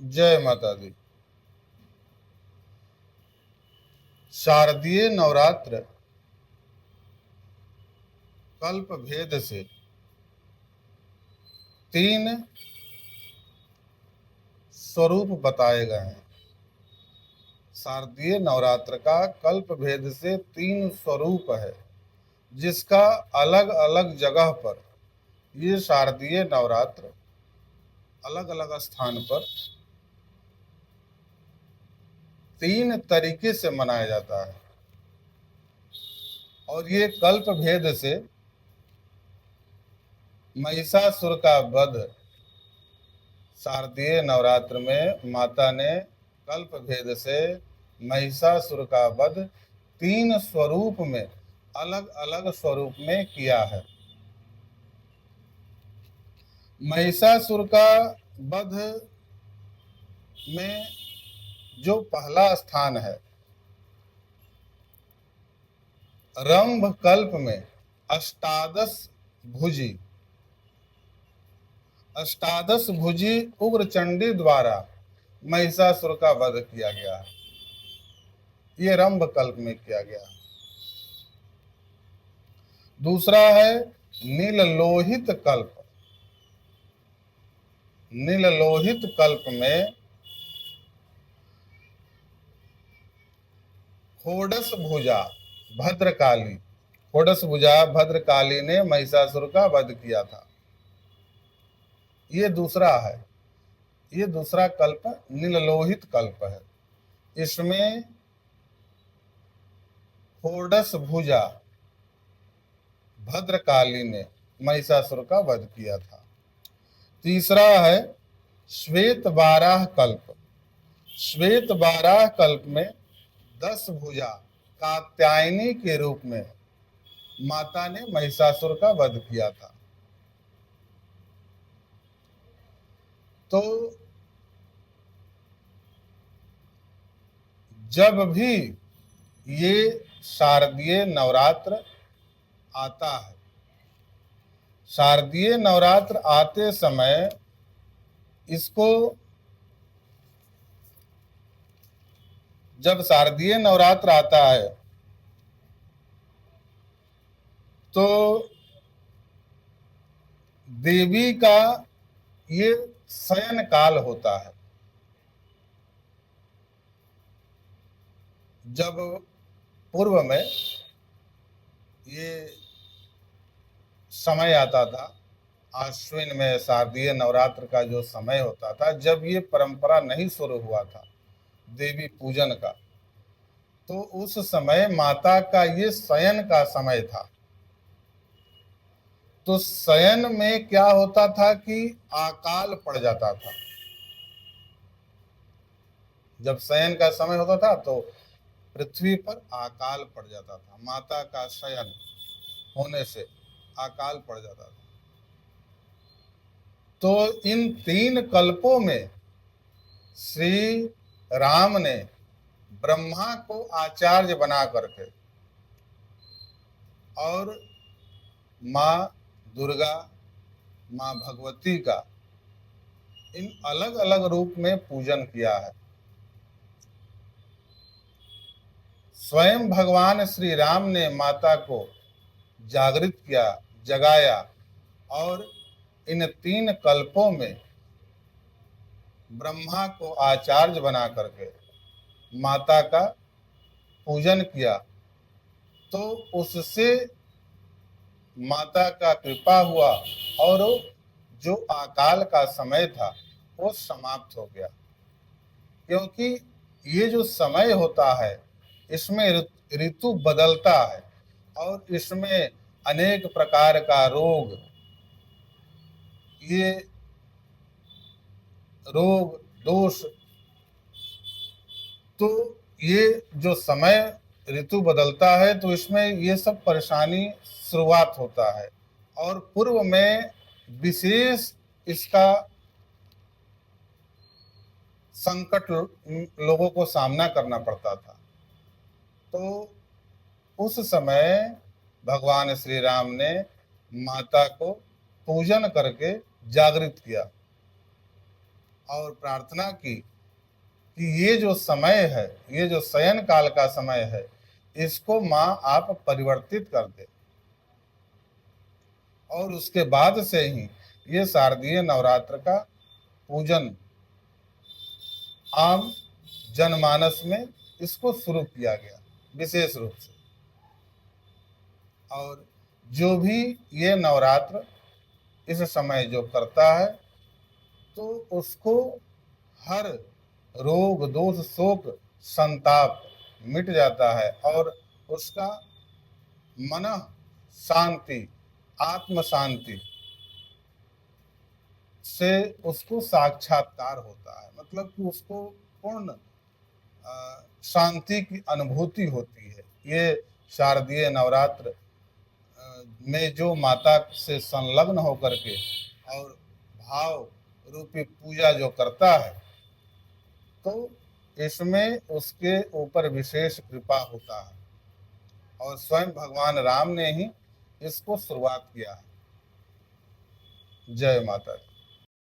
जय माता दी। शारदीय नवरात्र कल्प भेद से तीन स्वरूप बताए गए हैं। शारदीय नवरात्र का कल्प भेद से तीन स्वरूप है, जिसका अलग अलग जगह पर ये शारदीय नवरात्र अलग अलग स्थान पर तीन तरीके से मनाया जाता है। और ये कल्प भेद से महिषासुर का वध शारदीय नवरात्र में माता ने कल्प भेद से महिषासुर का वध तीन स्वरूप में, अलग अलग स्वरूप में किया है। महिषासुर का वध में जो पहला स्थान है, रंभ कल्प में अष्टादश भुजी उग्र चंडी द्वारा महिषासुर का वध किया गया है। ये रंभ कल्प में किया गया है। दूसरा है नीललोहित कल्प। नीललोहित कल्प में षोडश भुजा भद्रकाली ने महिषासुर का वध किया था। ये दूसरा है। ये दूसरा कल्प नीललोहित कल्प है। इसमें षोडश भुजा भद्रकाली ने महिषासुर का वध किया था। तीसरा है श्वेत बाराह कल्प। श्वेत बाराह कल्प में 10 भुजा कात्यायनी के रूप में माता ने महिषासुर का वध किया था। तो जब भी ये शारदीय नवरात्र आता है, शारदीय नवरात्र आते समय इसको, जब शारदीय नवरात्र आता है तो देवी का ये शयन काल होता है। जब पूर्व में ये समय आता था, आश्विन में शारदीय नवरात्र का जो समय होता था, जब ये परंपरा नहीं शुरू हुआ था देवी पूजन का, तो उस समय माता का ये शयन का समय था। तो शयन में क्या होता था कि अकाल पड़ जाता था। जब शयन का समय होता था तो पृथ्वी पर अकाल पड़ जाता था। माता का शयन होने से अकाल पड़ जाता था। तो इन तीन कल्पों में श्री राम ने ब्रह्मा को आचार्य बना करके और माँ दुर्गा, माँ भगवती का इन अलग अलग रूप में पूजन किया है। स्वयं भगवान श्री राम ने माता को जागृत किया, जगाया, और इन तीन कल्पों में ब्रह्मा को आचार्य बना करके माता का पूजन किया। तो उससे माता का कृपा हुआ और जो अकाल का समय था वो समाप्त हो गया। क्योंकि ये जो समय होता है इसमें ऋतु बदलता है और इसमें अनेक प्रकार का रोग, ये रोग दोष, तो ये जो समय ऋतु बदलता है तो इसमें ये सब परेशानी शुरुआत होता है। और पूर्व में विशेष इसका संकट लोगों को सामना करना पड़ता था। तो उस समय भगवान श्री राम ने माता को पूजन करके जागृत किया। और प्रार्थना की कि ये जो समय है, ये जो शयन काल का समय है, इसको माँ आप परिवर्तित कर दे। और उसके बाद से ही ये शारदीय नवरात्र का पूजन आम जनमानस में इसको शुरू किया गया विशेष रूप से। और जो भी ये नवरात्र इस समय जो करता है तो उसको हर रोग दोष शोक संताप मिट जाता है और उसका मन शांति आत्म शांति से उसको साक्षात्कार होता है। मतलब कि उसको पूर्ण शांति की अनुभूति होती है। ये शारदीय नवरात्र में जो माता से संलग्न होकर के और भाव रूपी पूजा जो करता है तो इसमें उसके ऊपर विशेष कृपा होता है और स्वयं भगवान राम ने ही इसको शुरुआत किया है। जय माता दी।